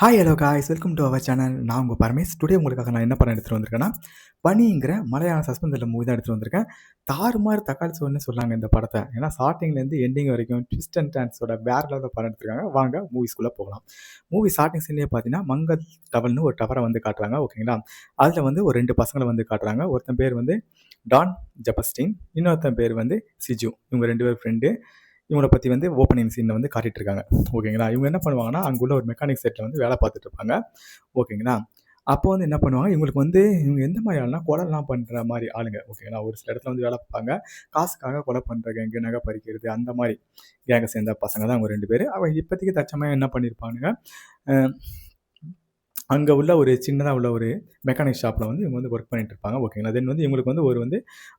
Hi hello guys welcome to our channel. நான் உங்கள் Paramesh. Today உங்களுக்காக நான் என்ன படம் எடுத்துகிட்டு வந்திருக்கேன்னா, பனிங்கிற மலையாள சஸ்பென்ஸ் மூவி தான் எடுத்துகிட்டு வந்திருக்கேன். தாறுமாறு தக்காளி சோறுன்னு சொல்லாங்க இந்த படத்தை. ஏன்னா ஸ்டார்டிங்லேருந்து எண்டிங் வரைக்கும் ட்விஸ்ட் அண்ட் டர்ன்ஸோட வேற லெவலில் படம் எடுத்திருக்காங்க. வாங்க மூவிஸ்குள்ளே போகலாம். மூவி ஸ்டார்டிங் சீன்லேயே பார்த்தீங்கன்னா, மங்கள் டவல்னு ஒரு டவரை வந்து காட்டுறாங்க. ஓகேங்களா, அதில் வந்து ஒரு 2 பசங்களை வந்து காட்டுறாங்க. ஒருத்தன் பேர் வந்து டான் ஜெபஸ்டின், இன்னொருத்தன் பேர் வந்து சிஜு. இவங்க 2 பேர் ஃப்ரெண்டு. இவங்கள பற்றி வந்து ஓப்பனிங் சீனில் வந்து காட்டிட்டு இருக்காங்க. ஓகேங்களா, இவங்க என்ன பண்ணுவாங்கன்னா, அங்குள்ள ஒரு மெக்கானிக் செட்டில் வந்து வேலை பார்த்துட்டு இருப்பாங்க. ஓகேங்களா, அப்போ வந்து என்ன பண்ணுவாங்க, இவங்களுக்கு வந்து இவங்க எந்த மாதிரி ஆளுனா கொலைலாம் பண்ணுற மாதிரி ஆளுங்க. ஓகேங்களா, ஒரு சில இடத்துல வந்து வேலை பார்ப்பாங்க. காசுக்காக கொலை பண்ணுற கேங்கு, நகை பறிக்கிறது, அந்த மாதிரி கேங்கை சேர்ந்த பசங்க தான் அவங்க 2 பேர். அவங்க இப்போதைக்கு தச்சமாக என்ன பண்ணியிருப்பானுங்க, அங்கே உள்ள ஒரு சின்னதாக உள்ள ஒரு மெக்கானிக் ஷாப்பில் வந்து இவங்க வந்து ஒர்க் பண்ணிட்டு இருப்பாங்க. ஓகேங்களா, தென் வந்து இவங்களுக்கு வந்து ஒரு வந்து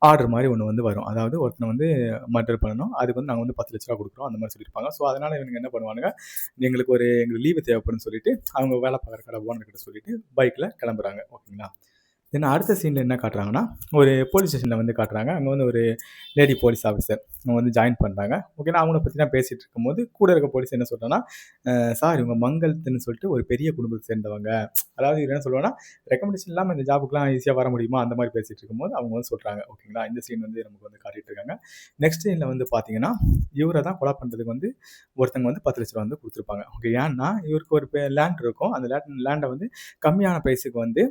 ஆர்டர் மாதிரி ஒன்று வந்து வரும். அதாவது ஒருத்தனை வந்து மர்டர் பண்ணணும், அதுக்கு வந்து நாங்கள் வந்து 10 லட்ச ரூபா கொடுக்குறோம் அந்த மாதிரி சொல்லியிருப்பாங்க. ஸோ அதனால் இவங்க என்ன பண்ணுவானுங்க, எங்களுக்கு லீவு தேவைப்படும்னு சொல்லிட்டு அவங்க வேலை பார்க்குற கடை ஓனர்கிட்ட சொல்லிட்டு பைக்கில் கிளம்புறாங்க. ஓகேங்களா, தென் அடுத்த சீனில் என்ன காட்டுறாங்கன்னா, ஒரு போலீஸ் ஸ்டேஷனில் வந்து காட்டுறாங்க. அங்கே வந்து ஒரு லேடி போலீஸ் ஆஃபீஸர் அவங்க வந்து ஜாயின் பண்ணுறாங்க. ஓகேனா, அவங்கள பற்றி தான் பேசிகிட்டு இருக்கும்போது கூட இருக்க போலீஸ் என்ன சொல்கிறாங்கன்னா, சார் இவங்க மங்கள்த்துன்னு சொல்லிட்டு ஒரு பெரிய குடும்பத்தை சேர்ந்தவங்க. அதாவது இவர் என்ன சொல்லுவாங்கன்னா, ரெக்கமெண்டேஷன் இல்லாமல் இந்த ஜாபுக்குலாம் ஈஸியாக வர முடியுமா அந்த மாதிரி பேசிகிட்டு இருக்கும்போது அவங்க வந்து சொல்கிறாங்க. ஓகேங்களா, இந்த சீன் வந்து நமக்கு வந்து காட்டிகிட்டு இருக்காங்க. நெக்ஸ்ட் சீனில் வந்து பார்த்தீங்கன்னா, இவரை தான் கொலை பண்ணுறதுக்கு வந்து ஒருத்தங்க வந்து 10 லட்ச ரூபா வந்து கொடுத்துருப்பாங்க. ஓகே, ஏன்னா இவருக்கு ஒரு லேண்ட் இருக்கும். அந்த லேண்டை வந்து கம்மியான ப்ரைஸுக்கு வந்து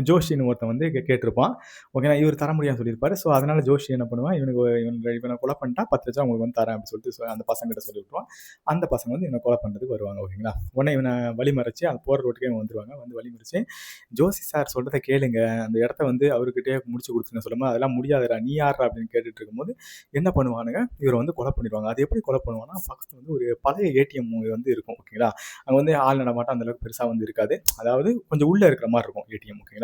ஜோஷின்னு ஒருத்தன் வந்து கேட்டிருப்பான். ஓகேங்களா, இவர் தர முடியாதுன்னு சொல்லியிருப்பாரு. ஸோ அதனால ஜோஷி என்ன பண்ணுவான், இவனை கொலை பண்ணிட்டா 10 லட்சம் உங்களுக்கு வந்து தரேன் அப்படின்னு சொல்லிட்டு அந்த பசங்கிட்ட சொல்லி விட்டுருவான். அந்த பசங்க வந்து இவனை கொலை பண்ணுறதுக்கு வருவாங்க. ஓகேங்களா, உடனே இவனை வழிமறைச்சு அந்த போகிற ரோட்டுக்கே இவங்க வந்துருவாங்க. வந்து வழிமறைச்சு, ஜோசி சார் சொல்கிறத கேளுங்க, அந்த இடத்த வந்து அவர்கிட்டயே முடிச்சு கொடுத்துருங்க சொல்லும்போது, அதெல்லாம் முடியாதுடா நீ யாரா அப்படின்னு கேட்டுட்டு இருக்கும்போது என்ன பண்ணுவானுங்க, இவரை வந்து கொலை பண்ணிடுவாங்க. அது எப்படி கொலை பண்ணுவாங்கன்னா, பக்கத்தில் வந்து ஒரு பழைய ஏடிஎம் வந்து இருக்கும். ஓகேங்களா, அங்கே வந்து ஆள் நடமாட்டம் அந்த அளவுக்கு பெருசாக வந்து இருக்காது. அதாவது கொஞ்சம் உள்ளே இருக்கிற மாதிரி இருக்கும் ஏடிஎம். ஓகேங்களா,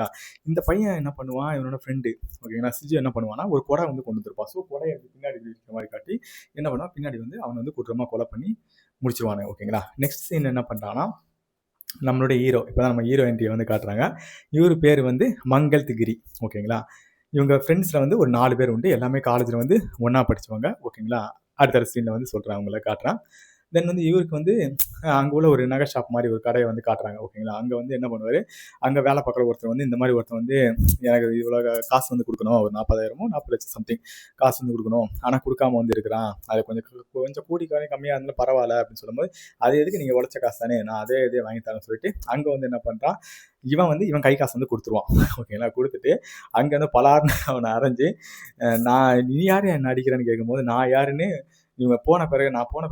இந்த பையன் என்ன பண்ணுவான், இவனோட ஃப்ரெண்டு ஓகேங்களா சிஜு என்ன பண்ணுவான்னா, ஒரு கொடை வந்து கொண்டு வந்துருப்பான். ஸோ கொடையை பின்னாடி இருக்கிற மாதிரி காட்டி என்ன பண்ணுவான், பின்னாடி வந்து அவனை வந்து கூட்டமாக கொலை பண்ணி முடிச்சிருவானு. ஓகேங்களா, நெக்ஸ்ட் சீன் என்ன பண்ணுறான்னா, நம்மளுடைய ஹீரோ இப்போ தான் நம்ம ஹீரோ என்ட்ரியை வந்து காட்டுறாங்க. இவர் பேர் வந்து மங்கள் திகிரி. ஓகேங்களா, இவங்க ஃப்ரெண்ட்ஸில் வந்து ஒரு 4 பேர் உண்டு. எல்லாமே காலேஜில் வந்து ஒன்றா படித்தவங்க. ஓகேங்களா, அடுத்த சீனில் வந்து சொல்கிறேன், அவங்கள காட்டுறேன். தென் வந்து இவருக்கு வந்து அங்கே உள்ள ஒரு நகை ஷாப் மாதிரி ஒரு கடையை வந்து காட்டுறாங்க. ஓகேங்களா, அங்கே வந்து என்ன பண்ணுவார், அங்கே வேலை பார்க்குற ஒருத்தர் வந்து இந்த மாதிரி ஒருத்தர் வந்து எனக்கு இவ்வளோ காசு வந்து கொடுக்கணும், ஒரு 40,000 40 லட்சம் சம்திங் காசு வந்து கொடுக்கணும், ஆனால் கொடுக்காம வந்து இருக்கிறான், அதை கொஞ்சம் கொஞ்சம் கூடி கம்மியாக இருந்தாலும் பரவாயில்ல அப்படின்னு சொல்லும்போது, அது எதுக்கு நீங்கள் உழைச்ச காசு தானே, நான் அதே இதே வாங்கி தரேன்னு சொல்லிட்டு அங்கே வந்து என்ன பண்ணுறான், இவன் கை காசு வந்து கொடுத்துருவான். ஓகேங்களா, கொடுத்துட்டு அங்கே வந்து பலார்னு அவனை அரைஞ்சு, நீ யார் என்ன அடிக்கிறேன்னு கேட்கும்போது, நான் யாருன்னு நான் போன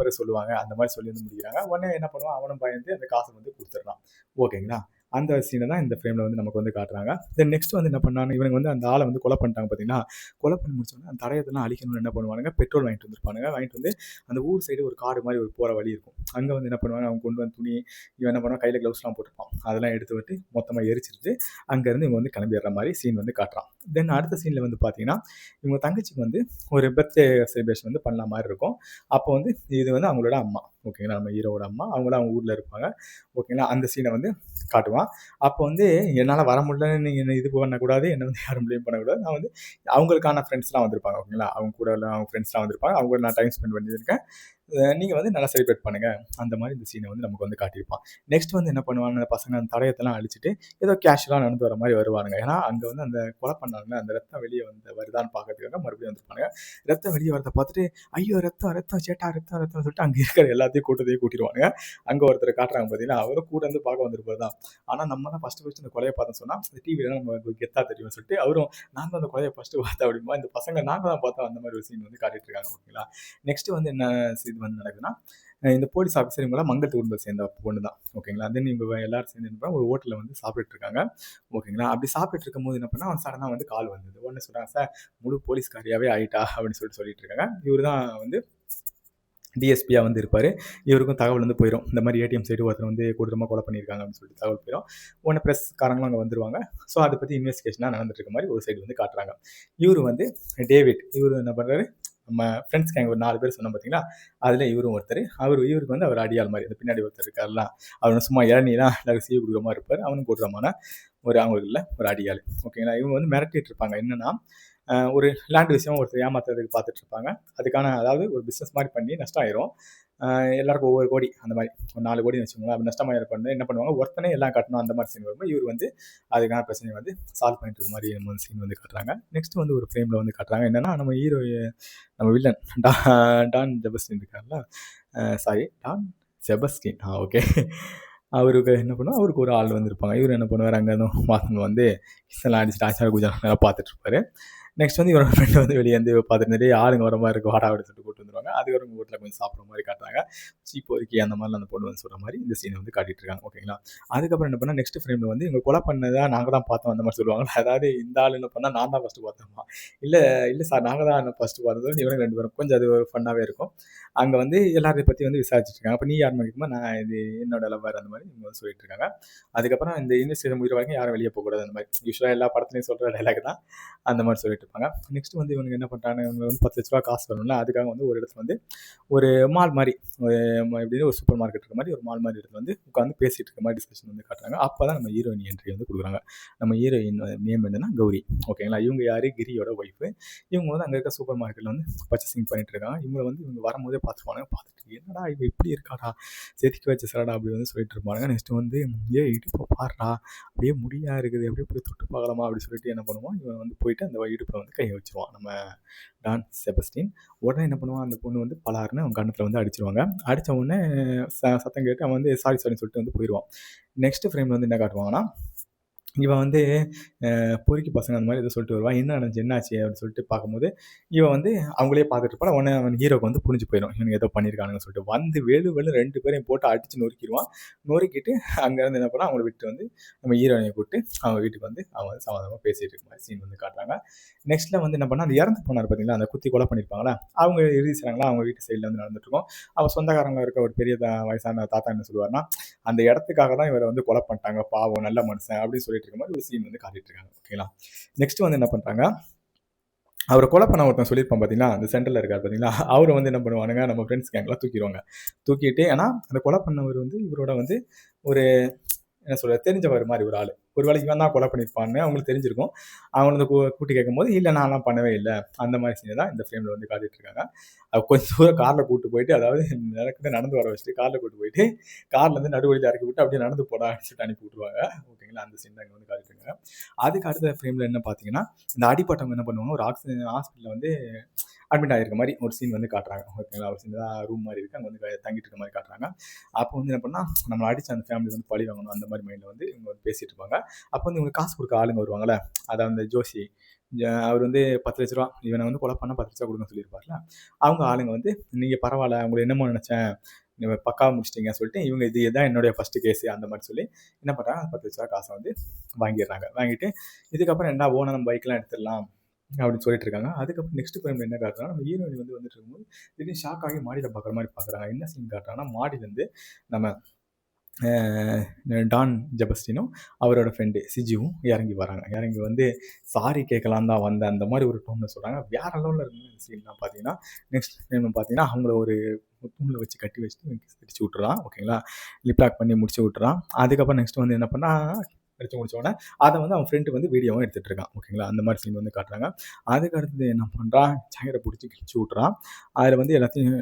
பிறகு சொல்லுவாங்க அந்த மாதிரி சொல்லி வந்து முடிக்கிறாங்க. உடனே என்ன பண்ணுவான், அவனும் பயந்து அந்த காசை வந்து கொடுத்துட்றான். ஓகேங்களா, அந்த சீனை தான் இந்த ஃப்ரேமில் வந்து நமக்கு வந்து காட்டுறாங்க. தென் நெக்ஸ்ட் வந்து என்ன பண்ணாங்க, இவங்க வந்து அந்த ஆளை வந்து கொலை பண்ணிட்டாங்க பார்த்தீங்கன்னா, கொலை பண்ணி முடிச்சோன்னா அந்த தடயத்தெல்லாம் அழிக்கணும்னு என்ன பண்ணுவானுங்க, பெட்ரோல் வாங்கிட்டு வந்துருப்பானுங்க. வாங்கிட்டு வந்து அந்த ஊர் சைடு ஒரு காடு மாதிரி ஒரு போகிற வழி இருக்கும். அங்கே வந்து என்ன பண்ணுவாங்க, அவங்க கொண்டு வந்து துணி, இவன் என்ன பண்ணுவான், கையில் க்ளவுஸ்லாம் போட்டுருப்பான், அதெல்லாம் எடுத்து விட்டு மொத்தமாக எரிச்சிட்டு அங்கேருந்து இவங்க வந்து கிளம்பிடுற மாதிரி சீன் வந்து காட்டுறான். தென் அடுத்த சீனில் வந்து பார்த்தீங்கன்னா, இவங்க தங்கச்சிக்கு வந்து ஒரு பர்த்டே செலிப்ரேஷன் வந்து பண்ண மாதிரி இருக்கும். அப்போ வந்து இது வந்து அவங்களோட அம்மா. ஓகேங்களா, நம்ம ஹீரோவோட அம்மா. அவங்களும் அவங்க ஊரில் இருப்பாங்க. ஓகேங்களா, அந்த சீனை வந்து காட்டுவான். அப்போ வந்து என்னால் வர முடியலன்னு நீங்கள் என்ன இது பண்ணக்கூடாது, என்னை வந்து யாரும் ப்ளேம் பண்ணக்கூடாது. நான் வந்து அவங்களுக்கான ஃப்ரெண்ட்ஸ்லாம் வந்திருப்பாங்க. ஓகேங்களா, அவங்க கூட அவங்க ஃப்ரெண்ட்ஸ்லாம் வந்திருப்பாங்க. அவங்க கூட நான் டைம் ஸ்பெண்ட் பண்ணியிருக்கேன். நீங்கள் வந்து நல்லா செலிப்ரேட் பண்ணுங்கள், அந்த மாதிரி இந்த சீனை வந்து நமக்கு வந்து காட்டியிருப்பான். நெக்ஸ்ட் வந்து என்ன பண்ணுவாங்க, அந்த பசங்க அந்த தடயத்தெல்லாம் அழிச்சிட்டு ஏதோ கேஷுவலாக நடந்து வர மாதிரி வருவானுங்க. ஏன்னா அங்கே வந்து அந்த கொலை பண்ணாங்க, அந்த ரத்தம் வெளியே வந்து வருதான்னு பார்க்கறதுக்காக மறுபடியும் வந்திருப்பாங்க. ரத்தம் வெளியே வரதை பார்த்துட்டு, ஐயோ ரத்தம் ரத்தம் சேட்டா ரத்தம் ரத்தம் சொல்லிட்டு அங்கே இருக்கிற எல்லாத்தையும் கூட்டிடுவாங்க. அங்கே ஒருத்தர் காட்டுறாங்க பார்த்தீங்கன்னா, அவரும் கூட வந்து பார்க்க வந்திருப்பார் தான். ஆனால் நம்ம தான் ஃபஸ்ட்டு இந்த கொலையை பார்த்தோன்னு சொன்னால் அந்த டிவியில் நம்ம கெத்தா தெரியும்னு சொல்லிட்டு அவரும் நான் தான் அந்த கொலையை ஃபஸ்ட்டு பார்த்தேன் அப்படிமா, இந்த பசங்க நாங்கள் தான் பார்த்தோம் அந்த மாதிரி ஒரு சீன் வந்து காட்டிட்டு இருக்காங்க. ஓகேங்களா, நெக்ஸ்ட் வந்து என்ன இது வந்து நடக்குதுன்னா, இந்த போலீஸ் ஆஃபீஸர் இவங்களாம் மங்கலத்து குடும்பத்தை சேர்ந்த பொண்ணு தான். ஓகேங்களா, தென் இவங்க எல்லாரும் சேர்ந்து என்ன பண்ணா, ஒரு ஹோட்டலில் வந்து சாப்பிட்டுட்டு இருக்காங்க. ஓகேங்களா, அப்படி சாப்பிட்டுட்டு இருக்கும்போது என்ன பண்ணா, அவன் சடனாக வந்து கால் வந்தது. உடனே சொல்கிறாங்க, சார் முழு போலீஸ்காரியாகவே ஆயிட்டா அப்படின்னு சொல்லிட்டு இருக்காங்க. இவர் தான் வந்து டிஎஸ்பியாக வந்து இருப்பார். இவருக்கும் தகவல் வந்து போயிடும், இந்த மாதிரி ஏடிஎம் சைடு ஒருத்தர் வந்து கொடூரமாக கொலை பண்ணியிருக்காங்க அப்படின்னு சொல்லிட்டு தகவல் போயிடும். உடனே ப்ரெஸ்காரங்களும் அங்கே வந்துருவாங்க. ஸோ அதை பற்றி இன்வெஸ்டிகேஷனாக நடந்துட்டு இருக்க மாதிரி ஒரு சைடு வந்து காட்டுறாங்க. இவர் வந்து டேவிட், இவர் என்ன பண்ணுறாரு, நம்ம ஃப்ரெண்ட்ஸ் கேங் ஒரு 4 பேர் சொன்னோம் பார்த்தீங்களா, அதில் இவரும் ஒருத்தர். இவருக்கு வந்து அவர் அடியாள் மாதிரி, அந்த பின்னாடி ஒருத்தர் இருக்காருலாம், அவர் சும்மா இளநீலாம் எல்லாரும் சீவு கொடுக்குற மாதிரி இருப்பார். அவனும் கூடுறமான அவங்களுக்கு ஒரு அடியாள். ஓகேங்களா, இவங்க வந்து மிரட்டிட்டு இருப்பாங்க. என்னன்னா, ஒரு லேண்ட் விஷயம் ஒருத்தர் ஏமாத்துறதுக்கு பார்த்துட்டு இருப்பாங்க. அதுக்கான அதாவது ஒரு பிஸ்னஸ் மாதிரி பண்ணி நஷ்டம் ஆயிரும். எல்லாருக்கும் ஒவ்வொரு கோடி அந்த மாதிரி ஒரு 4 கோடின்னு வச்சுக்கோங்களேன். அப்படி நஷ்டமாயிரம் பண்ணு என்ன பண்ணுவாங்க, ஒருத்தனே எல்லாம் கட்டணும் அந்த மாதிரி சீன் வரும்போது இவர் வந்து அதுக்கான பிரச்சனையை வந்து சால்வ் பண்ணிட்டு இருக்க மாதிரி நம்ம சீன் வந்து காட்டுறாங்க. நெக்ஸ்ட் வந்து ஒரு ஃப்ரேமில் வந்து காட்டுறாங்க என்னன்னா, நம்ம ஹீரோ நம்ம வில்லன் டான் ஜெபஸ்டின் இருக்கார்ல, சாரி டான் செபஸ்டின் ஓகே. அவருக்கு என்ன பண்ணுவோம், அவருக்கு ஒரு ஆள் வந்து இருப்பாங்க. இவர் என்ன பண்ணுவார், அங்கே வந்து கிஸ்ஸெல்லாம் அடிச்சுட்டு ஆச்சார குஜாரம் நல்லா பார்த்துட்டு இருப்பாரு. நெக்ஸ்ட் வந்து இவரோட ஃப்ரெண்டு வந்து வெளியே வந்து பார்த்துட்டு நிறைய ஆளுங்க வர மாதிரி இருக்கும், வாடா அப்படின்னு சொல்லிட்டு கூட்டு வந்துருவாங்க. அதுக்கப்புறம் உங்கள் வீட்டில் கொஞ்சம் சாப்பிட்ற மாதிரி காட்டுறாங்க. சீப்போரிக்கி அந்த மாதிரிலாம் அந்த பொண்ணு வந்து சொல்கிற மாதிரி இந்த சீனை வந்து காட்டிட்டு இருக்காங்க. ஓகேங்களா. அதுக்கப்புறம் என்ன பண்ணால் நெக்ஸ்ட் ஃப்ரேமில் வந்து இவங்க கொலை பண்ணதா நாங்கள் தான் பார்த்தோம் அந்த மாதிரி சொல்லுவாங்க. அதாவது இந்த ஆள் என்ன பண்ணால் நான் தான் ஃபஸ்ட்டு பார்த்தோமா, இல்லை இல்லை சார் நாங்கள் தான் ஃபஸ்ட்டு பார்த்தது, இவங்க 2 பேரும் கொஞ்சம் அது ஒரு ஃபன்னாகவே இருக்கும். அங்கே வந்து எல்லாரையும் பற்றி வந்து விசாரிச்சுட்டு இருக்காங்க. அப்போ நீ யார் கேட்கும்போது நான் இது என்னோட லவ்வர் அந்த மாதிரி இவங்க வந்து சொல்லிட்டு இருக்காங்க. அதுக்கப்புறம் இந்த இன்வெஸ்டிகேஷன் முடிகிற வரைக்கும் யாரும் வெளியே போகக்கூடாது அந்த மாதிரி யூஸ்வலாக எல்லா படத்துலையும் சொல்கிற டைலாக் தான் அந்த மாதிரி சொல்லிட்டு இருப்பாங்க. நெக்ஸ்ட் வந்து இவங்க என்ன பண்ணுறாங்க, இவங்க வந்து 10 லட்ச ரூபா காசு வரணும்ல, அதுக்காக வந்து ஒரு இடத்துல வந்து ஒரு மால் மாதிரி ஒரு எப்படின்னு ஒரு சூப்பர் மார்க்கெட் இருக்க மாதிரி ஒரு மால் மாதிரி இடத்துல வந்து உட்காந்து பேசிட்டு இருக்க மாதிரி டிஸ்கஷன் வந்து காட்டுறாங்க. அப்போ தான் நம்ம ஹீரோயின் என்ட்ரி வந்து கொடுக்குறாங்க. நம்ம ஹீரோயின் நேம் என்னன்னா கௌரி. ஓகேங்களா. இவங்க யார், கிரியோட ஒய்ஃபு. இவங்க வந்து அங்கே இருக்க சூப்பர் மார்க்கெட்டில் வந்து பர்ச்சேசிங் பண்ணிட்டு இருக்காங்க. இவங்க வந்து இவங்க வரும்போதே பார்த்துருவாங்க. பார்த்துட்டு என்னடா இவ இப்படி இருக்காடா, செதுக்கி வச்ச சரடா அப்படி வந்து சொல்லிட்டு இருப்பாங்க. நெக்ஸ்ட் வந்து இடுப்பை பாடுறா, அப்படியே முடியா இருக்குது, அப்படியே போய் தொட்டு பார்க்கலாமா அப்படி சொல்லிட்டு என்ன பண்ணுவான், இவன் வந்து போயிட்டு அந்த இடுப்பில் வந்து கையை வச்சிருவான் நம்ம டான் செபஸ்டின். உடனே என்ன பண்ணுவான், அந்த பொண்ணு வந்து பலாருன்னு அவன் கண்ணத்தில் வந்து அடிச்சிருவாங்க. அடித்த உடனே சத்தம் கேட்டு அவன் வந்து சாரி சாரின்னு சொல்லிட்டு வந்து போயிடுவான். நெக்ஸ்ட் ஃப்ரேமில் வந்து என்ன காட்டுவாங்கன்னா, இவன் வந்து பொறுக்கி பசங்க அந்த மாதிரி எதோ சொல்லிட்டு வருவான். என்ன நடந்துச்சு, என்னாச்சு அப்படின்னு சொல்லிட்டு பார்க்கும்போது இவன் வந்து அவங்களே பார்த்துட்டு இருப்பான். உடனே அவன் ஹீரோக்கு வந்து புரிஞ்சு போயிடும், இவனுக்கு ஏதோ பண்ணியிருக்கானுங்கன்னு சொல்லிட்டு வந்து வெளு 2 பேரையும் போட்டு அடித்து நொறுக்கிடுவான். நொறுக்கிட்டு அங்கேருந்து என்ன பண்ணால் அவங்கள விட்டு வந்து நம்ம ஹீரோயினை கூப்பிட்டு அவங்க வீட்டுக்கு வந்து அவன் வந்து சமாதானமாக பேசிகிட்டு இருக்க மாதிரி சீன் வந்து காட்டுறாங்க. நெக்ஸ்ட்டில் வந்து என்ன பண்ணால், அந்த இறந்து போனார் பார்த்தீங்களா, அந்த குத்தி கொலை பண்ணியிருப்பாங்களா, அவங்க இறுதி சடங்குலாம் அவங்க வீட்டு சைடில் வந்து நடந்துட்டுருக்கோம். அவன் சொந்தக்காரங்க இருக்க ஒரு பெரிய வயசான தாத்தா என்ன சொல்லுவார்னா, அந்த இடத்துக்காக தான் இவரை வந்து கொலை பண்ணிட்டாங்க, பாவம் நல்ல மனுஷன் அப்படின்னு சொல்லிட்டு இருக்க மாதிரி ஒரு சீன் வந்து காட்டிட்டு இருக்காங்க. ஓகேங்களா. நெக்ஸ்ட் வந்து என்ன பண்ணுறாங்க, அவரை கொலை பண்ண ஒருத்தன் சொல்லியிருப்பான் பார்த்தீங்களா, அந்த சென்டரில் இருக்கார் பார்த்தீங்களா, அவரை வந்து என்ன பண்ணுவானுங்க, நம்ம ஃப்ரெண்ட்ஸ் கேங்கெலாம் தூக்கிடுவாங்க. தூக்கிட்டு ஏன்னா அந்த கொலை பண்ணவர் வந்து இவரோட வந்து ஒரு என்ன சொல்கிறது, தெரிஞ்சவர் மாதிரி ஒரு ஆள். ஒரு வேளைக்கு இவன் தான் கொலை பண்ணியிருப்பான்னு அவங்களுக்கு தெரிஞ்சிருக்கும். அவங்க வந்து கூட்டி கேட்கும்போது இல்லை நான்லாம் பண்ணவே இல்லை அந்த மாதிரி சீனை தான் இந்த ஃப்ரேமில் வந்து காட்டிட்டு இருக்காங்க. கொஞ்சம் தூரம் காரில் கூப்பிட்டு போயிட்டு, அதாவது நடந்து வர வச்சுட்டு காரில் கூப்பிட்டு போயிட்டு கார்லேருந்து நடுவழியில் இறக்கி விட்டு அப்படியே நடந்து போடா சொல்லிட்டு அனுப்பி விட்ருவாங்க. ஓகேங்களா. அந்த சீன் தான் இங்கே வந்து காட்டிட்டு இருக்காங்க. அதுக்கு அடுத்த ஃப்ரேமில் என்ன பார்த்தீங்கன்னா, இந்த அடிப்பட்டவங்க என்ன பண்ணுவாங்க, ஒரு ஆக்சிஜன் ஹாஸ்பிட்டலில் வந்து அட்மிட் ஆகிருக்க மாதிரி ஒரு சீன் வந்து காட்டுறாங்க. ஓகேங்களா. ஒரு சீன் தான் ரூம் மாதிரி இருக்குது, அங்கே வந்து தங்கிட்டு இருக்க மாதிரி காட்டுறாங்க. அப்போ வந்து என்ன பண்ணால், நம்மளை அடித்த அந்த ஃபேமிலி வந்து பழி வாங்கணும் அந்த மாதிரி மைண்டில் வந்து இவங்க வந்து பேசிகிட்டு இருப்பாங்க. அப்போ வந்து இவங்களுக்கு காசு கொடுக்க ஆளுங்க வருவாங்கள்ல, அதாவது அந்த ஜோஷி அவர் வந்து 10 லட்ச ரூபா இவனை வந்து கொலை பண்ணால் 10 லட்ச ரூபா கொடுங்கன்னு சொல்லியிருப்பார்ல, அவங்க ஆளுங்க வந்து நீங்கள் பரவாயில்ல உங்களை என்னமோ நினச்சேன், நீங்கள் பக்காவாக முடிச்சிட்டிங்கன்னு சொல்லிட்டு இவங்க இதுதான் என்னுடைய ஃபஸ்ட்டு கேஸு அந்த மாதிரி சொல்லி என்ன பண்ணுறாங்க, 10 லட்ச ரூபா காசை வந்து வாங்கிடுறாங்க. வாங்கிட்டு இதுக்கப்புறம் என்ன ஓனர் நம்ம பைக்கெலாம் எடுத்துடலாம் அப்படின்னு சொல்லிட்டு இருக்காங்க. அதுக்கப்புறம் நெக்ஸ்ட் ஃப்ரேமில் என்ன காட்டுறாங்கன்னா, நம்ம ஹீரோயின் வந்து வந்துட்டு இருக்கும்போது திடீர்னு ஷாக் ஆகி மாடியில் பார்க்குற மாதிரி பார்க்குறாங்க. என்ன சீன் காட்டுறாங்கன்னா, மாடியிலேருந்து நம்ம டான் ஜெபஸ்டினும் அவரோட ஃப்ரெண்டு சிஜுவும் இறங்கி வராங்க. இறங்கி வந்து சாரி கேட்கலான்னு தான் வந்தேன் அந்த மாதிரி ஒரு டோனில் சொல்கிறாங்க. வேற லெவலில் இருக்குங்க இந்த சீன்லாம் பார்த்தீங்கன்னா. நெக்ஸ்ட் டைம் பார்த்தீங்கன்னா அவங்கள ஒரு தூணில் வச்சு கட்டி வச்சுட்டு அடிச்சு விட்டுறான். ஓகேங்களா. லிப் லாக் பண்ணி முடிச்சு விட்டுறான். அதுக்கப்புறம் நெக்ஸ்ட் வந்து என்ன பண்ணால், அடிச்சு முடிச்சோடனே அதை வந்து அவன் ஃப்ரெண்டு வந்து வீடியோவும் எடுத்துகிட்டு இருக்கான். ஓகேங்களா. அந்த மாதிரி சீன் வந்து காட்டுறாங்க. அதுக்கு அடுத்தது என்ன பண்ணுறான், சயரை பிடிச்சி கிழிச்சு விட்றான். அதில் வந்து எல்லாத்தையும்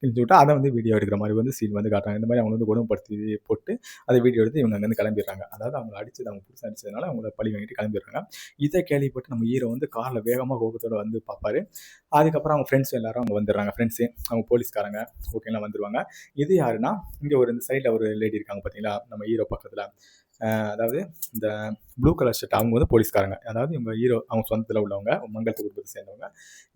கிழிச்சு விட்டு அதை வந்து வீடியோ எடுக்கிற மாதிரி வந்து சீன் வந்து காட்டுறாங்க. இந்த மாதிரி அவங்க வந்து கொடுமைப்படுத்தி போட்டு அதை வீடியோ எடுத்து இவங்க அங்கேருந்து கிளம்பிடுறாங்க. அதாவது அவங்க அடிச்சது அவங்க புதுசாக அடிச்சதுனால அவங்கள பழி வாங்கிட்டு கிளம்பிடுறாங்க. இதை கேள்விப்பட்டு நம்ம ஹீரோ வந்து காரில் வேகமாக கோபத்தோடு வந்து பார்ப்பாரு. அதுக்கப்புறம் அவங்க ஃப்ரெண்ட்ஸ் எல்லாரும் அவங்க வந்துடுறாங்க. ஃப்ரெண்ட்ஸு அவங்க போலீஸ்காரங்க ஓகேங்களா வந்துடுவாங்க. இது யாருன்னா, இங்கே ஒரு இந்த சைடில் ஒரு லேடி இருக்காங்க பார்த்தீங்களா நம்ம ஹீரோ பக்கத்தில், அதாவது இந்த ப்ளூ கலர் ஷர்ட் அவங்க வந்து போலீஸ்காரங்க. அதாவது இவங்க ஹீரோ அவங்க சொந்தத்தில் உள்ளவங்க, மங்கலத்து குடும்பத்தை சேர்ந்தவங்க.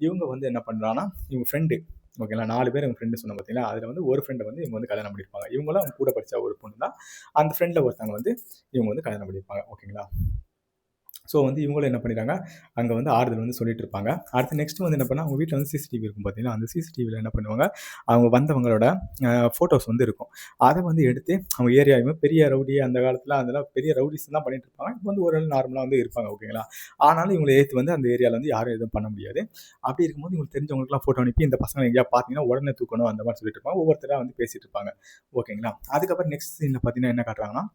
இவங்க வந்து என்ன பண்ணுறாங்கன்னா, இவங்க ஃப்ரெண்டு ஓகேங்களா 4 பேர் இவங்க ஃப்ரெண்டு சொன்ன பார்த்தீங்களா, அதில் வந்து ஒரு ஃப்ரெண்டை வந்து இவங்க வந்து கல்யாணம் பண்ணியிருப்பாங்க. இவங்களும் அவங்க கூட படித்த ஒரு பொண்ணு தான். அந்த ஃப்ரெண்டில் ஒருத்தவங்க வந்து இவங்க வந்து கல்யாணம் பண்ணியிருப்பாங்க. ஓகேங்களா. ஸோ வந்து இவங்களும் என்ன பண்ணிடுறாங்க, அங்கே வந்து ஆறுதல் வந்து சொல்லிட்டு இருப்பாங்க. அடுத்து நெக்ஸ்ட் வந்து என்ன பண்ணால், அவங்க வீட்டில் வந்து சிசிடிவி இருக்கும் பார்த்தீங்கன்னா, அந்த சிசிடிவியில் என்ன பண்ணுவாங்க, அவங்க வந்தவங்களோட ஃபோட்டோஸ் வந்து இருக்கும். அதை வந்து எடுத்து அவங்க ஏரியாவுமே பெரிய ரவுடி அந்த காலத்தில் அதெல்லாம் பெரிய ரவுடிஸ் தான் பண்ணிட்டு இருப்பாங்க. இப்போ வந்து ஒரு நார்மலாக வந்து இருப்பாங்க. ஓகேங்களா. ஆனாலும் இவங்களை ஏற்று வந்து அந்த ஏரியாவில் வந்து யாரும் எதுவும் பண்ண முடியாது. அப்படி இருக்கும்போது இவங்களுக்கு தெரிஞ்சவங்களுக்குலாம் ஃபோட்டோ அனுப்பி இந்த பசங்களை எங்கேயா பார்த்தீங்கன்னா உடனே தூக்கணும் அந்த மாதிரி சொல்லிட்டு இருப்பாங்க. ஒவ்வொருத்தராக வந்து பேசிட்டு இருப்பாங்க. ஓகேங்களா. அதுக்கப்புறம் நெக்ஸ்ட் சீனில் பார்த்தீங்கன்னா என்ன காட்டுறாங்கன்னா,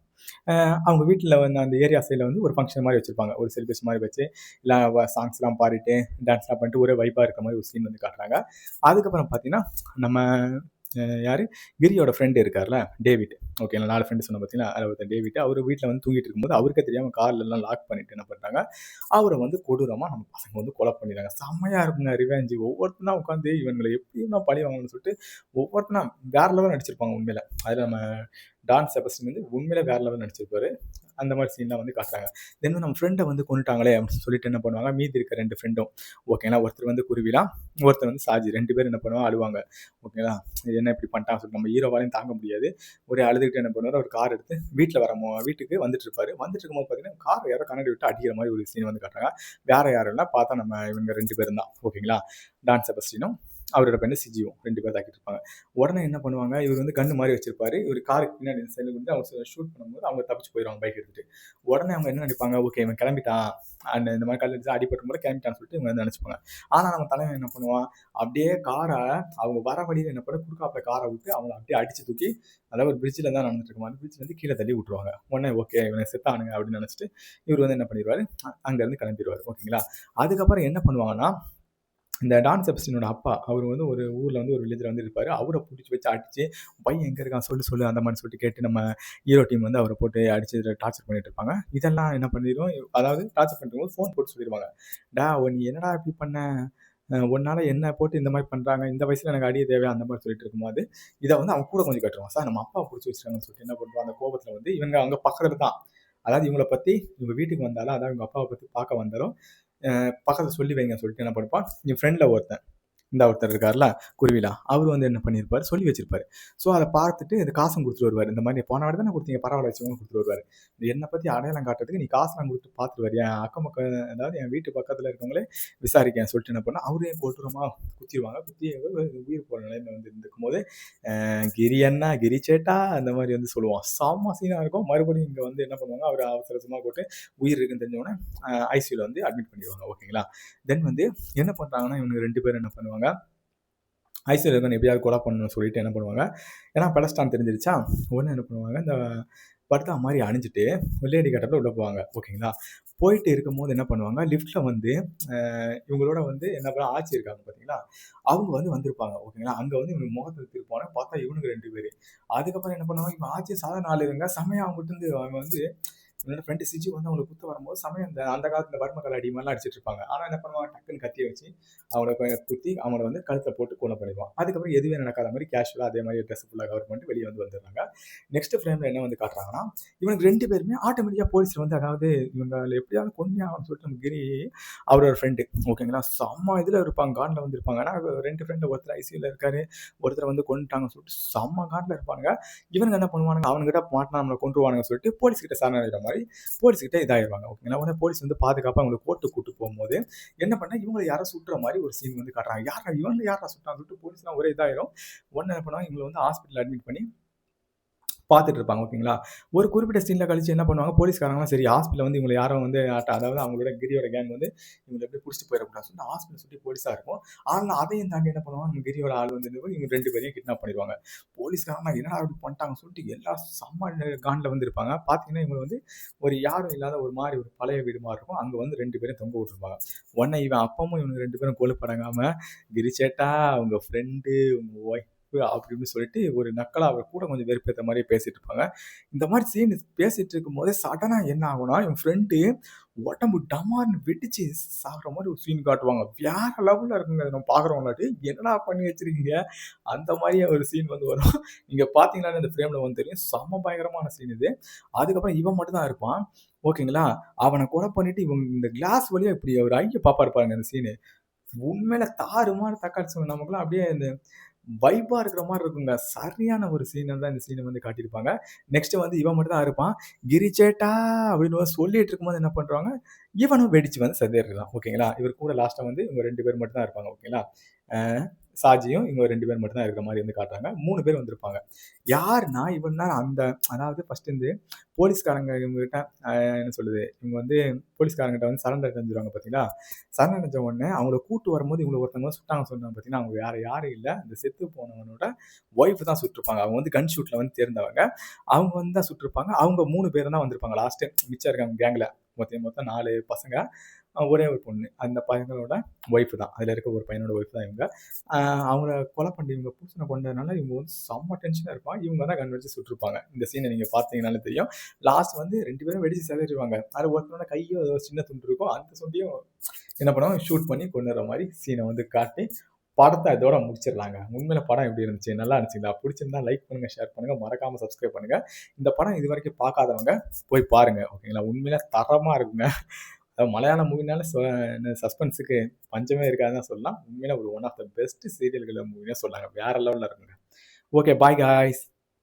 அவங்க வீட்டில் வந்து அந்த ஏரியா சைடில் வந்து ஒரு ஃபங்க்ஷன் மாதிரி வச்சுருப்பாங்க. ஒரு செலிப்ரேஷன் மாதிரி வச்சு எல்லாம் சாங்ஸ்லாம் பாடிட்டு டான்ஸ்லாம் பண்ணிட்டு ஒரே வைப்பாக இருக்க மாதிரி ஒரு சீன் வந்து காட்டுறாங்க. அதுக்கப்புறம் பார்த்தீங்கன்னா நம்ம யாரு? கிரியோட ஃப்ரெண்ட் இருக்கார்ல, டேவிட். ஓகேங்களா, 4 ஃப்ரெண்ட் சொன்னேன் பார்த்தீங்களா, அதில ஒருத்தன் டேவிட். அவரு வீட்ல வந்து தூங்கிட்டு இருக்கும்போது, அவருக்கே தெரியாம கார்லலாம் லாக் பண்ணிட்டு என்ன பண்றாங்க, அவர வந்து கொடூரமா நம்ம பசங்க வந்து கொலை பண்ணிடுறாங்க. செம்மையா இருக்குங்க ரிவெஞ்ச். ஒவ்வொருத்தனா உட்காந்து இவங்கள எப்படிலாம் பழி வாங்கணும்னு சொல்லிட்டு, ஒவ்வொருத்தனா வேற லெவல் நடிச்சிருப்பாங்க உண்மையில. அதுல நம்ம டான் செபஸ்டியன் வந்து உண்மையிலே வேற லெவல் நடிச்சிருப்பாரு. அந்த மாரி சீன்லாம் வந்து காட்டுறாங்க. தென் நம்ம ஃப்ரெண்ட வந்து கொன்னுட்டாங்களே அப்படின்னு சொல்லிட்டு என்ன பண்ணுவாங்க, மீதி இருக்க 2 ஃப்ரெண்டும் ஓகேங்களா, ஒருத்தர் வந்து குருவிலா, ஒருத்தர் வந்து சாஜி. 2 பேரும் என்ன பண்ணுவாங்க, அழுவாங்க. ஓகேங்களா, என்ன இப்படி பண்ணிட்டாங்கன்னு சொல்லிட்டு நம்ம ஹீரோவாலையும் தாங்க முடியாது. ஒரே அழுதுகிட்டு என்ன பண்ணுவாரு, ஒரு கார் எடுத்து வீட்ல வீட்டுக்கு வந்துட்டு இருப்பாரு. வந்துட்டு இருக்கும்போது பார்த்தீங்கன்னா, கார் யாரோ கண்ணாடி விட்டு அடிக்கிற மாரி ஒரு சீன் வந்து காட்டுறாங்க. வேற யாரும் இல்ல, பார்த்தா நம்ம இவங்க 2 பேரும் தான். ஓகேங்களா, டான் செபஸ்டியனும் அவரோட பெண்ணு சிஜியும் 2 பேர் தாக்கிட்டு இருப்பாங்க. உடனே என்ன பண்ணுவாங்க, இவர் வந்து கன்னு மாரி வச்சிருப்பாரு. இவரு காருக்கு பின்னாடி இந்த சைடுல வந்து அவங்க ஷூட் பண்ணும்போது அவங்க தப்பிச்சு போயிருவாங்க பைக் எடுத்துட்டு. உடனே அவங்க என்ன நினைப்பாங்க, ஓகே இவன் கிளம்பிட்டான். இந்த மாரி கல்லடிச்சு அடிபட்டு கூட கிளம்பிட்டான்னு சொல்லிட்டு இவங்க வந்து நினைச்சுப்பாங்க. ஆனா நம்ம தலைவன் என்ன பண்ணுவான், அப்படியே கார அவங்க வர வழியில என்ன பண்ண குறுக்காப்புல கார விட்டு அவங்கள அப்படியே அடிச்சு தூக்கி, அதாவது ஒரு பிரிட்ஜ்ல தான் நடந்துட்டு இருக்கும். அந்த பிரிட்ஜ்ல இருந்து கீழ தள்ளி விட்டுருவாங்க. உடனே ஓகே இவனுங்க செத்தானுங்க அப்படின்னு நினைச்சிட்டு இவர் வந்து என்ன பண்ணிருவாரு, அங்க இருந்து கிளம்பிருவாரு. ஓகேங்களா. அதுக்கப்புறம் என்ன பண்ணுவாங்கன்னா, இந்த டான் செபஸ்டியனோட அப்பா, அவரு வந்து ஒரு ஊர்ல வந்து ஒரு வில்லேஜ்ல வந்து இருப்பாரு. அவர புடிச்சு வச்சு அடிச்சு, "பையன் எங்க இருக்கான்? சொல்லு, சொல்லு." அந்த மாரி சொல்லிட்டு கேட்டு நம்ம ஹீரோ டீம் வந்து அவர போட்டு அடிச்சு டார்ச்சர் பண்ணிட்டு இருப்பாங்க. இதெல்லாம் என்ன பண்ணிரும், அதாவது டார்ச்சர் பண்ணிருக்கும்போது ஃபோன் போட்டு சொல்லிருவாங்க. நீ என்னடா இப்படி பண்ண? உன்னால என்ன போட்டு இந்த மாரி பண்றாங்க. இந்த வயசுல எனக்கு அடி தேவையா?" அந்த மாரி சொல்லிட்டு இருக்கும்போது, இத வந்து அவன் கூட கொஞ்சம் காட்டுவான். சார் நம்ம அப்பாவ புடிச்சு வச்சுட்டாங்கன்னு சொல்லிட்டு என்ன பண்றான், அந்த கோபத்துல வந்து இவங்க அங்க பக்கத்துல தான். அதாவது இவங்கள பத்தி இவங்க வீட்டுக்கு வந்தாலும், அதாவது இவங்க அப்பாவ பத்தி பார்க்க வந்தாலும், பக்கத்துல சொல்லி வைங்கன்னு சொல்லிட்டு என்ன பண்ணிருப்பான், என் ஃப்ரெண்ட்ல ஒருத்தன் இந்த ஒருத்தர் இருக்கார்ல, குருவிலா. அவரு வந்து என்ன பண்ணியிருப்பாரு, சொல்லி வச்சிருப்பாரு. ஸோ அத பார்த்துட்டு இந்த காசும் குடுத்துட்டு வருவாரு. இந்த மாரி போன வாட்டி தானே குடுத்தீங்க, பரவால்ல வச்சுக்கோங்கன்னு குடுத்துட்டு வருவாரு. என்ன பத்தி அடையாளம் காட்டுறதுக்கு நீ காசுலாம் குடுத்து பார்த்துட்டு வரியா? அக்கம் பக்கம் அதாவது என் வீட்டு பக்கத்துல இருக்கவங்களே விசாரிக்கேன்னு சொல்லிட்டு என்ன பண்ணா, அவரையும் கொடூரமா குத்திருவாங்க. குத்தி உயிர் போற நிலைமையில வந்து இருந்துக்கும்போது, கிரி அண்ணா, கிரி சேட்டா அந்த மாரி வந்து சொல்லுவான். செம்ம சீனா இருக்கும். மறுபடியும் இங்க வந்து என்ன பண்ணுவாங்க, அவர அவசர அவசரமா போட்டு உயிர் இருக்குன்னு தெரிஞ்ச உடனே ஐசியூல வந்து அட்மிட் பண்ணிருவாங்க. ஓகேங்களா. தென் வந்து என்ன பண்றாங்கன்னா, இவனுங்க 2 பேரும் என்ன பண்ணுவாங்க, ஐசியூல இருக்கவன எப்படியாவது கொலை பண்ணணும்னு சொல்லிட்டு என்ன பண்ணுவாங்க, ஏன்னா பெலஸ்டான் தெரிஞ்சிருச்சா, உடனே என்ன பண்ணுவாங்க, இந்த பர்தா மாரி அணிஞ்சுட்டு லேடி கட்டப்ல உள்ள போவாங்க. ஓகேங்களா. போயிட்டு இருக்கும்போது என்ன பண்ணுவாங்க, லிஃப்ட்ல வந்து இவங்களோட வந்து என்ன ஆச்சி இருக்காங்க பார்த்தீங்களா, அவங்க வந்து வந்திருப்பாங்க. ஓகேங்களா. அங்க வந்து இவனுங்க முகத்த திருப்புவாங்க. பார்த்தா இவனுங்க 2 பேரு. அதுக்கப்புறம் என்ன பண்ணுவாங்க, இவன் ஆச்சி சாதாரண ஆளுங்க. செம்மையா அவங்ககிட்டருந்து அவங்க வந்து என்னோட ஃப்ரெண்டு சிஜு வந்து அவங்கள குத்த வரும்போது செமையா அந்த காலத்துல வர்ம கலை அடி மாதிரிலாம் அடிச்சிட்டு இருப்பாங்க. ஆனா என்ன பண்ணுவான், டக்குன்னு கத்திய வச்சு அவங்கள குத்தி அவங்கள வந்து கழுத்துல போட்டு கொலை பண்ணிடுவான். அதுக்கப்புறம் எதுவுமே நடக்காத மாரி கேஷுவலா அதே மாரி ட்ரெஸ் ஃபுல்லா கவர் பண்ணிட்டு வெளிய வந்து வந்துடுறாங்க. நெக்ஸ்ட் ஃப்ரேம்ல என்ன வந்து காட்டுறாங்கன்னா, இவனுக்கு 2 பேருமே ஆட்டோமேட்டிக்கா போலீஸ்ல வந்து, அதாவது இவங்கள எப்படியாவது கொன்னே ஆகணும்னு சொல்லிட்டு நம்ம கிரி அவரோட ஃப்ரெண்டு ஓகேங்களா, செம்ம இதுல இருப்பாங்க. காட்ல வந்து இருப்பாங்க. ஆனா 2 ஃப்ரெண்ட் ஒருத்தர் ஐசியூல இருக்காரு. ஒருத்தர வந்து கொன்னுட்டாங்கன்னு சொல்லிட்டு செம்ம காட்ல இருப்பானுங்க. இவனுங்க என்ன பண்ணுவானுங்க, அவனுங்கிட்ட மாட்டுனா நம்மள கொன்றுவானுங்கன்னு சொல்லிட்டு போலீஸ் கிட்ட சரணடைற மாரி போலீஸ் கிட்ட இதாயிருவாங்க. ஓகேங்களா. உடனே போலீஸ் வந்து பாதுகாப்பா அவங்கள கோர்ட்டுக்கு கூட்டு போகும்போது என்ன பண்ணா, இவங்கள யாரோ சுட்டுற மாரி ஒரு சீன் வந்து காட்டுறாங்க. யார்ரா இவங்கள யார்ரா சுட்டான்னு சொல்லிட்டு போலீஸ்லாம் ஒரே இதாயிரும். உடனே என்ன பண்ணுவாங்க, இவங்கள வந்து ஹாஸ்பிட்டல்ல அட்மிட் பண்ணி பார்த்துட்டு இருப்பாங்க. ஓகேங்களா. ஒரு குறிப்பிட்ட சீன்ல கழிச்சு என்ன பண்ணுவாங்க, போலீஸ்காரங்கலாம் சரி ஹாஸ்பிட்டல்ல வந்து இவங்கள யாரும் வந்து அதாவது அவங்களோட கிரியோட கேங் வந்து இவங்கள எப்படியும் புடிச்சுட்டு போயிறக்கூடாதுன்னு சொல்லிட்டு ஹாஸ்பிட்டல் சுத்தி போலீஸா இருக்கும். ஆனா அதையும் தாண்டி என்ன பண்ணுவாங்க, நம்ம கிரியோட ஆள் வந்து இவங்க 2 பேரையும் கிட்னாப் பண்ணிருவாங்க. போலீஸ்காரங்க என்னடா இப்படி பண்ணிட்டாங்கன்னு சொல்லிட்டு எல்லாரும் செம்ம காண்டுல வந்து இருப்பாங்க. பார்த்தீங்கன்னா, இவங்க வந்து ஒரு யாரும் இல்லாத ஒரு மாரி ஒரு பழைய வீடு மாரி இருக்கும். அங்க வந்து 2 பேரையும் தொங்க விட்டுருப்பாங்க. உடனே இவன் அப்பமும் இவனுங்க 2 பேரும் கொழுப்படங்காம, "கிரி சேட்டா, உங்க ஃப்ரெண்டு, உங்க ஒய்ஃப்" அப்படி இப்படின்னு சொல்லிட்டு ஒரு நக்கலா அவர் கூட கொஞ்சம் வெறுப்பேத்த மாரியே பேசிட்டு இருப்பாங்க. இந்த மாரி சீன் பேசிட்டு இருக்கும்போதே சடனா என்ன ஆகும்னா, என் ஃப்ரெண்டு உடம்பு டமார்ன்னு வெடிச்சு சாகுற மாரி ஒரு சீன் காட்டுவாங்க. வேற லெவல்ல இருக்குங்க. அத நம்ம பார்க்குறவங்களாட்டி, "என்னடா பண்ணி வச்சிருக்கீங்க?" அந்த மாரியே ஒரு சீன் வந்து வரும். நீங்க பார்த்தீங்கன்னாலே அந்த ஃப்ரேம்ல வந்து தெரியும். செம்ம பயங்கரமான சீன் இது. அதுக்கப்புறம் இவன் மட்டும் தான் இருப்பான். ஓகேங்களா. அவன கொலை பண்ணிட்டு இவன் இந்த கிளாஸ் வழியா இப்படி ஒரு ஐய பாப்பாரு பாருங்க அந்த சீனு. உண்மையில தாறுமாறு தக்காளி சாதம். நமக்கெல்லாம் அப்படியே இந்த வைபா இருக்கிற மாரி இருக்குங்க. சரியான ஒரு சீன தான் இந்த சீன வந்து காட்டியிருப்பாங்க. நெக்ஸ்ட் வந்து இவன் மட்டும் தான் இருப்பான். "கிரி சேட்டா" அப்படின்னு சொல்லிட்டு இருக்கும்போது என்ன பண்றாங்க, இவனும் வெடிச்சு வந்து செதறிறான். ஓகேங்களா. இவர் கூட லாஸ்ட்டா வந்து இவங்க 2 பேர் மட்டும் தான் இருப்பாங்க. ஓகேங்களா. அ சாஜியும் இவங்க 2 பேர் மட்டும் தான் இருக்கிற மாரி வந்து காட்டுறாங்க. 3 பேர் வந்திருப்பாங்க. யாருன்னா, இவன் தான் அந்த அதாவது ஃபர்ஸ்ட் இந்த போலீஸ்காரங்க இவங்ககிட்ட என்ன சொல்லுது, இவங்க வந்து போலீஸ்காரங்ககிட்ட வந்து சரண்டர் அடைஞ்சிருவாங்க பார்த்தீங்களா? சரண் அடைஞ்ச உடனே அவங்கள கூட்டு வரும்போது இவங்கள ஒருத்தவங்க சுட்டாங்கன்னு சொன்னாங்க பார்த்தீங்கன்னா, அவங்க வேற யாரும் இல்ல. அந்த செத்து போனவனோட ஒய்ஃப் தான் சுட்டுருப்பாங்க. அவங்க வந்து கன் ஷூட்ல வந்து தேர்ந்தவங்க. அவங்க வந்து தான் சுட்டுருப்பாங்க. அவங்க 3 பேரும் தான் வந்திருப்பாங்க லாஸ்ட்டு. மிச்சம் இருக்காங்க கேங்ல. மொத்தம் 4 பசங்க. ஒரே ஒரு பொண்ணு. அந்த பையனோட ஒய்ஃப் தான். அதில இருக்க ஒரு பையனோட ஒய்ஃப் தான் இவங்க. அவங்கள கொலை பண்ணி இவங்க புருஷன கொன்றதுனால இவங்க வந்து செம்ம டென்ஷனா இருப்பான். இவங்க தான் கன் வச்சு சுட்டுருப்பாங்க. இந்த சீன நீங்க பார்த்தீங்கனாலே தெரியும். லாஸ்ட் வந்து 2 பேரும் வெடிச்சு சிதறிருவாங்க. அது ஒருத்தனோட கையோ ஏதோ சின்ன துண்டு இருக்கும். அந்த துண்டையும் என்ன பண்ணுவாங்க, ஷூட் பண்ணி கொன்னுற மாரி சீன வந்து காட்டி, படத்த அதோட முடிச்சிடலாங்க. உண்மையில படம் எப்படி இருந்துச்சு? நல்லா இருந்துச்சுங்களா? புடிச்சிருந்தா லைக் பண்ணுங்க, ஷேர் பண்ணுங்க, மறக்காம சப்ஸ்கிரைப் பண்ணுங்க. இந்த படம் இதுவரைக்கும் பார்க்காதவங்க போய் பாருங்க. ஓகேங்களா? உண்மையில தரமா இருக்குங்க. மலையாள மூவினால சஸ்பென்ஸுக்கு பஞ்சமே இருக்காதுன்னு தான் சொல்லலாம். உண்மையில ஒரு ஒன் ஆஃப் த பெஸ்ட் சீரியல்கள் மூவினே சொல்லலாங்க. வேற லெவல்ல இருக்குங்க. Okay bye guys.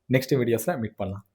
நெக்ஸ்ட் வீடியோஸ்ல மீட் பண்ணலாம்.